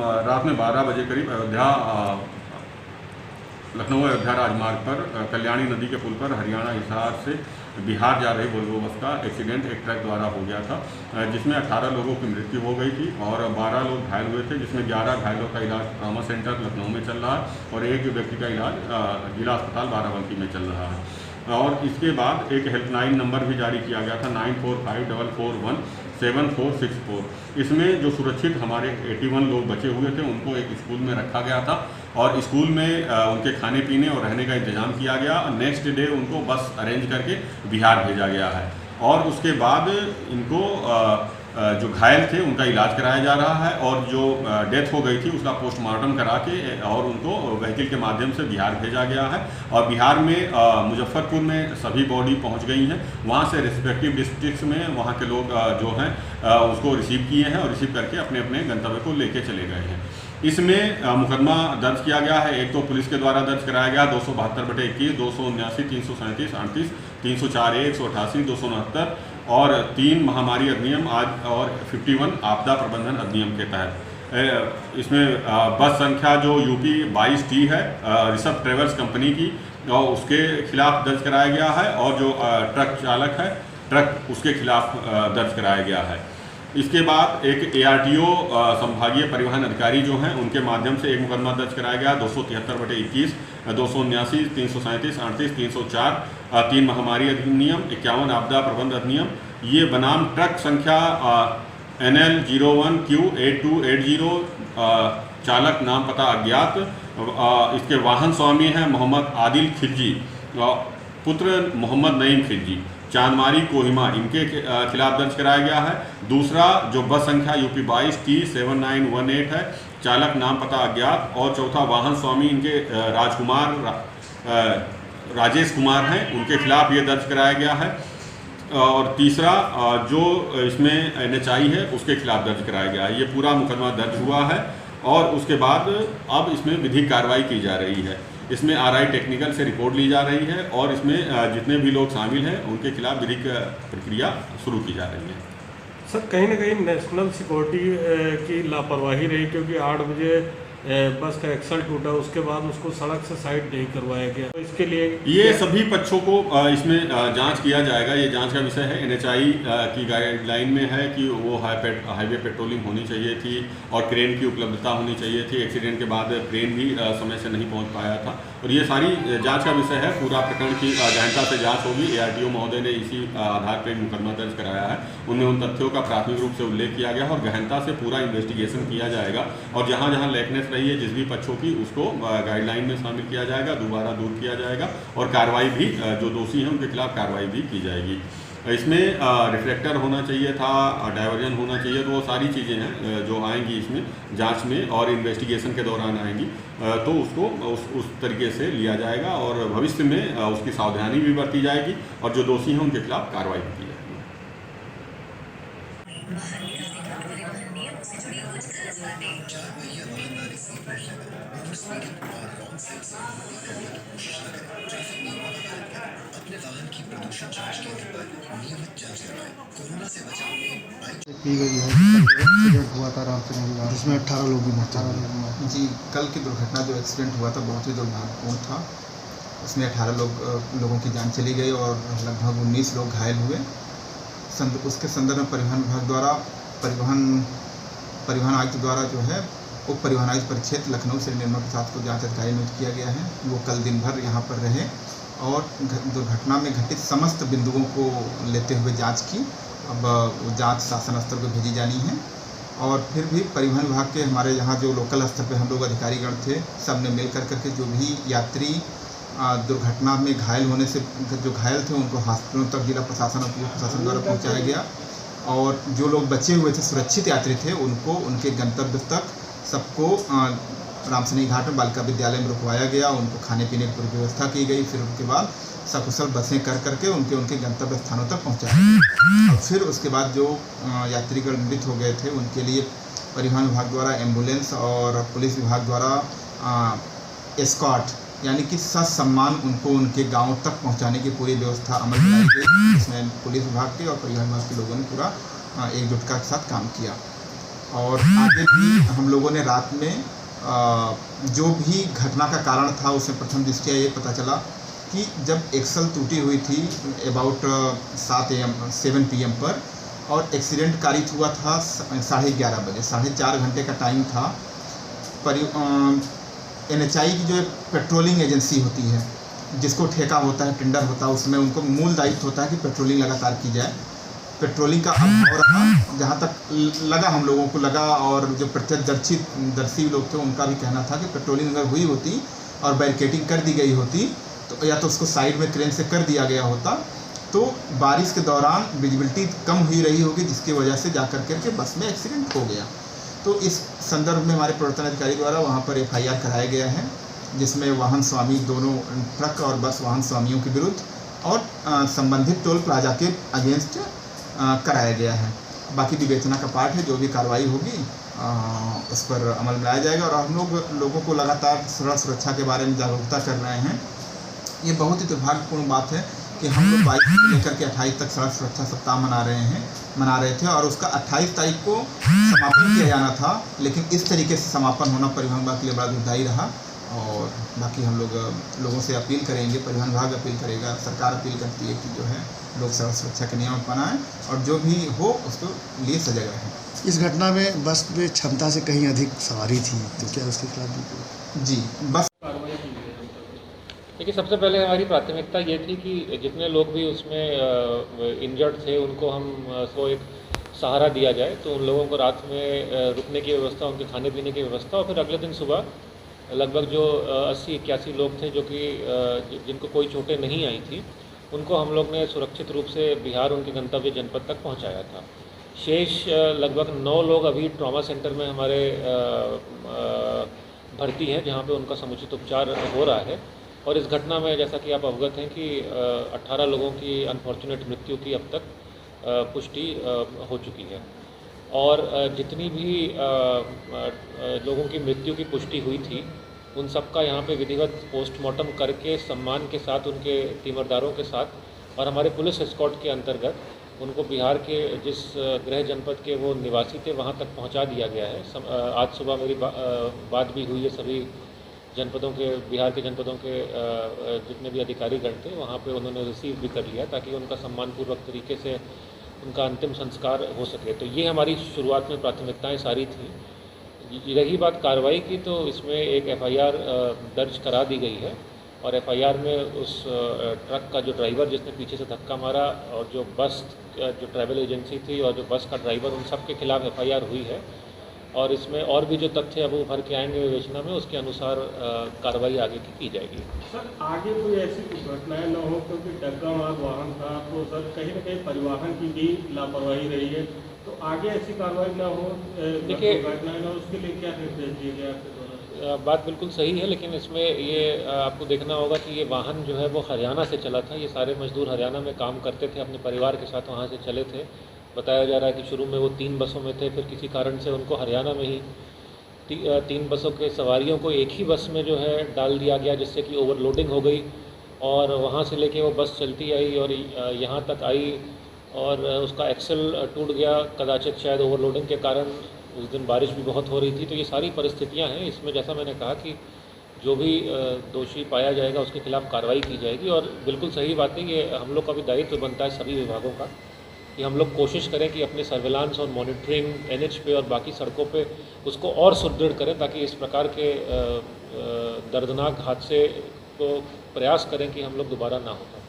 रात में 12 बजे करीब लखनऊ अयोध्या राजमार्ग पर कल्याणी नदी के पुल पर हरियाणा हिसार से बिहार जा रही वोल्वो बस का एक्सीडेंट एक ट्रक द्वारा हो गया था, जिसमें 18 लोगों की मृत्यु हो गई थी और 12 लोग घायल हुए थे, जिसमें 11 घायलों का इलाज ट्रॉमा सेंटर लखनऊ में चल रहा है और एक व्यक्ति का इलाज जिला अस्पताल बाराबंकी में चल रहा है। और इसके बाद एक हेल्पलाइन नंबर भी जारी किया गया था 9454174464। इसमें जो सुरक्षित हमारे 81 लोग बचे हुए थे उनको एक स्कूल में रखा गया था और स्कूल में उनके खाने पीने और रहने का इंतजाम किया गया और नेक्स्ट डे उनको बस अरेंज करके बिहार भेजा गया है। और उसके बाद इनको जो घायल थे उनका इलाज कराया जा रहा है और जो डेथ हो गई थी उसका पोस्टमार्टम करा के और उनको व्हीकल के माध्यम से बिहार भेजा गया है। और बिहार में मुजफ्फरपुर में सभी बॉडी पहुंच गई हैं, वहां से रिस्पेक्टिव डिस्ट्रिक्ट्स में वहां के लोग जो हैं उसको रिसीव किए हैं और रिसीव करके अपने अपने गंतव्य को लेके चले गए हैं। इसमें मुकदमा दर्ज किया गया है। एक तो पुलिस के द्वारा दर्ज कराया गया 272/21, 279, 337, 38, 304A, 188, 269 और 3 महामारी अधिनियम आज और 51 आपदा प्रबंधन अधिनियम के तहत। इसमें बस संख्या जो UP 22T है ऋषभ ट्रेवल्स कंपनी की और उसके खिलाफ दर्ज कराया गया है और जो ट्रक चालक है ट्रक उसके खिलाफ दर्ज कराया गया है। इसके बाद एक ARTO संभागीय परिवहन अधिकारी जो हैं उनके माध्यम से एक मुकदमा दर्ज कराया गया 273/21, 279, 337, 38, 304, 3 महामारी अधिनियम, 51 आपदा प्रबंध अधिनियम। ये बनाम ट्रक संख्या NL01Q8280 चालक नाम पता अज्ञात। इसके वाहन स्वामी हैं मोहम्मद आदिल खिलजी पुत्र मोहम्मद नईम खिलजी चांदमारी कोहिमा, इनके खिलाफ दर्ज कराया गया है। दूसरा जो बस संख्या UP 22T 7918 है, चालक नाम पता अज्ञात। और चौथा वाहन स्वामी इनके राजेश कुमार हैं, उनके खिलाफ ये दर्ज कराया गया है। और तीसरा जो इसमें NHI है उसके खिलाफ दर्ज कराया गया है। ये पूरा मुकदमा दर्ज हुआ है और उसके बाद अब इसमें विधिक कार्रवाई की जा रही है। इसमें RI टेक्निकल से रिपोर्ट ली जा रही है और इसमें जितने भी लोग शामिल हैं उनके खिलाफ विधिक प्रक्रिया शुरू की जा रही है। सर कहीं ना कहीं नेशनल सिक्योरिटी की लापरवाही रही, क्योंकि 8 बजे बस का एक्सल टूटा, उसके बाद उसको सड़क से साइड नहीं करवाया गया। तो इसके लिए ये सभी पक्षों को इसमें जांच किया जाएगा। ये जांच का विषय है। NHI की गाइडलाइन में है कि वो हाईवे पेट्रोलिंग होनी चाहिए थी और क्रेन की उपलब्धता होनी चाहिए थी। एक्सीडेंट के बाद क्रेन भी समय से नहीं पहुंच पाया था और ये सारी जांच का विषय है। पूरा प्रकरण की गहनता से जांच होगी। ARTO महोदय ने इसी आधार पर मुकदमा दर्ज कराया है। उनमें उन तथ्यों का प्राथमिक रूप से उल्लेख किया गया और गहनता से पूरा इन्वेस्टिगेशन किया जाएगा और जहाँ जहाँ लेकनेस रही है जिस भी पक्षों की उसको गाइडलाइन में शामिल किया जाएगा, दोबारा दूर किया जाएगा और कार्रवाई भी जो दोषी हैं उनके खिलाफ कार्रवाई भी की जाएगी। इसमें रिफ्लेक्टर होना चाहिए था, डाइवर्जन होना चाहिए, तो वो सारी चीज़ें हैं जो आएंगी इसमें जांच में और इन्वेस्टिगेशन के दौरान आएंगी। तो उसको उस तरीके से लिया जाएगा और भविष्य में उसकी सावधानी भी बरती जाएगी और जो दोषी हैं उनके खिलाफ कार्रवाई भी की जाएगी। अपने वाहन की प्रदूषण जांच केंद्र पर नियमित जांच करवाएं। कोरोना से बचाव में की गई है। एक्सीडेंट हुआ था रामचंद्र जिसमें 18 लोग भी मौत जी। कल की दुर्घटना जो एक्सीडेंट हुआ था बहुत ही दुर्भाग्यपूर्ण था। उसमें 18 लोगों की जान चली गई और लगभग 19 लोग घायल हुए। उसके संदर्भ में परिवहन विभाग द्वारा परिवहन आयुक्त द्वारा जो है उप परिवहन आयुक्त परिक्षेत्र लखनऊ से निर्मल प्रसाद को जांच अधिकारी नियुक्त किया गया है। वो कल दिन भर यहाँ पर रहे और दुर्घटना में घटित समस्त बिंदुओं को लेते हुए जांच की। अब वो जांच शासन स्तर पर भेजी जानी है और फिर भी परिवहन विभाग के हमारे यहाँ जो लोकल स्तर पे हम लोग अधिकारीगण थे, सब ने मिल करके जो भी यात्री दुर्घटना में घायल होने से जो घायल थे उनको हॉस्पिटलों तक जिला प्रशासन और पुलिस प्रशासन द्वारा पहुँचाया गया और जो लोग बचे हुए थे सुरक्षित यात्री थे उनको उनके गंतव्य तक सबको रामसनी घाट में बालिका विद्यालय में रुकवाया गया। उनको खाने पीने की पूरी व्यवस्था की गई। फिर उसके बाद सकुशल बसें करके उनके गंतव्य स्थानों तक पहुंचाया और फिर उसके बाद जो यात्रीगण मृत हो गए थे उनके लिए परिवहन विभाग द्वारा एम्बुलेंस और पुलिस विभाग द्वारा एस्कॉर्ट यानी कि ससम्मान उनको उनके गाँव तक पहुँचाने की पूरी व्यवस्था अमल में लाई गई। इसमें पुलिस विभाग के और परिवहन विभाग के लोगों ने पूरा एकजुटता के साथ काम किया। और आगे भी हम लोगों ने रात में जो भी घटना का कारण था उसमें प्रथम दृष्टया ये पता चला कि जब एक्सल टूटी हुई थी अबाउट 7 PM पर, और एक्सीडेंट कारित हुआ था 11:30 बजे, 4.5 घंटे का टाइम था। NHI की जो एक पेट्रोलिंग एजेंसी होती है, जिसको ठेका होता है, टेंडर होता है, उसमें उनको मूल दायित्व होता है कि पेट्रोलिंग लगातार की जाए। पेट्रोलिंग का अभाव रहा, जहाँ तक लगा, हम लोगों को लगा, और जो प्रत्यक्षदर्शी लोग थे उनका भी कहना था कि पेट्रोलिंग अगर हुई होती और बैरिकेडिंग कर दी गई होती तो या तो उसको साइड में क्रेन से कर दिया गया होता, तो बारिश के दौरान विजिबिलिटी कम हुई रही होगी, जिसकी वजह से जाकर करके बस में एक्सीडेंट हो गया। तो इस संदर्भ में हमारे प्रवर्तन अधिकारी द्वारा वहाँ पर FIR कराया गया है, जिसमें वाहन स्वामी, दोनों ट्रक और बस वाहन स्वामियों के विरुद्ध और संबंधित टोल प्लाजा के अगेंस्ट कराया गया है। बाकी विवेचना का पार्ट है, जो भी कार्रवाई होगी उस पर अमल में लाया जाएगा। और हम लोगों को लगातार सड़क सुरक्षा के बारे में जागरूकता कर रहे हैं। ये बहुत ही दुर्भाग्यपूर्ण बात है कि हम लोग 22 से लेकर के 28 तक सड़क सुरक्षा सप्ताह मना रहे थे, और उसका 28 तारीख को समापन किया जाना था, लेकिन इस तरीके से समापन होना परिवहन विभाग के लिए बड़ा दुखदायी रहा। और बाकी हम लोगों से अपील करेंगे, परिवहन विभाग अपील करेगा, सरकार अपील करती है कि जो है लोग सड़क सुरक्षा के नियम अपनाएं और जो भी हो उसको लिए सजग रहें। इस घटना में बस में क्षमता से कहीं अधिक सवारी थी, तो क्या उसके खिलाफ जी बस देखिए, सबसे पहले हमारी प्राथमिकता ये थी कि जितने लोग भी उसमें इंजर्ड थे उनको को एक सहारा दिया जाए। तो उन लोगों को रात में रुकने की व्यवस्था, उनके खाने पीने की व्यवस्था, और फिर अगले दिन सुबह लगभग जो 80-81 लोग थे जो कि जिनको कोई चोटें नहीं आई थी, उनको हम लोग ने सुरक्षित रूप से बिहार उनके गंतव्य जनपद तक पहुंचाया था। शेष लगभग 9 लोग अभी ट्रॉमा सेंटर में हमारे भर्ती हैं, जहां पे उनका समुचित उपचार हो रहा है। और इस घटना में जैसा कि आप अवगत हैं कि 18 लोगों की अनफॉर्चुनेट मृत्यु की अब तक पुष्टि हो चुकी है, और जितनी भी लोगों की मृत्यु की पुष्टि हुई थी उन सब का यहाँ पे विधिवत पोस्टमार्टम करके सम्मान के साथ, उनके तीमरदारों के साथ और हमारे पुलिस एस्कॉर्ट के अंतर्गत उनको बिहार के जिस गृह जनपद के वो निवासी थे वहाँ तक पहुँचा दिया गया है। आज सुबह मेरी बात भी हुई है सभी जनपदों के, बिहार के जनपदों के जितने भी अधिकारीगण थे वहाँ पे उन्होंने रिसीव भी कर लिया, ताकि उनका सम्मानपूर्वक तरीके से उनका अंतिम संस्कार हो सके। तो ये हमारी शुरुआत में प्राथमिकताएं सारी थी। रही बात कार्रवाई की, तो इसमें एक FIR दर्ज करा दी गई है, और FIR में उस ट्रक का जो ड्राइवर जिसने पीछे से धक्का मारा और जो बस जो ट्रैवल एजेंसी थी और जो बस का ड्राइवर, उन सब के खिलाफ FIR हुई है। और इसमें और भी जो तथ्य अब उभर के आएंगे विवेचना में, उसके अनुसार कार्रवाई आगे की जाएगी। सर, आगे कोई ऐसी दुर्घटनाएं न हो, क्योंकि डग्गा मार वाहन था, तो सर कहीं न कहीं परिवहन की भी लापरवाही रही है, तो आगे ऐसी कार्रवाई न हो, देखिए, दुर्घटनाएं न हो, उसके लिए क्या निर्देश दिए गए आपके द्वारा? बात बिल्कुल सही है, लेकिन इसमें ये आपको देखना होगा कि ये वाहन जो है वो हरियाणा से चला था। ये सारे मजदूर हरियाणा में काम करते थे, अपने परिवार के साथ वहाँ से चले थे। बताया जा रहा है कि शुरू में वो 3 बसों में थे, फिर किसी कारण से उनको हरियाणा में ही 3 बसों के सवारियों को एक ही बस में जो है डाल दिया गया, जिससे कि ओवरलोडिंग हो गई, और वहाँ से लेके वो बस चलती आई और यहाँ तक आई, और उसका एक्सल टूट गया, कदाचित शायद ओवरलोडिंग के कारण। उस दिन बारिश भी बहुत हो रही थी। तो ये सारी परिस्थितियाँ हैं। इसमें जैसा मैंने कहा कि जो भी दोषी पाया जाएगा उसके खिलाफ कार्रवाई की जाएगी। और बिल्कुल सही बात है, ये हम लोग का भी दायित्व बनता है सभी विभागों का कि हम लोग कोशिश करें कि अपने सर्विलांस और मॉनिटरिंग NH पे और बाकी सड़कों पे उसको और सुदृढ़ करें, ताकि इस प्रकार के दर्दनाक हादसे को प्रयास करें कि हम लोग दोबारा ना हो पाए।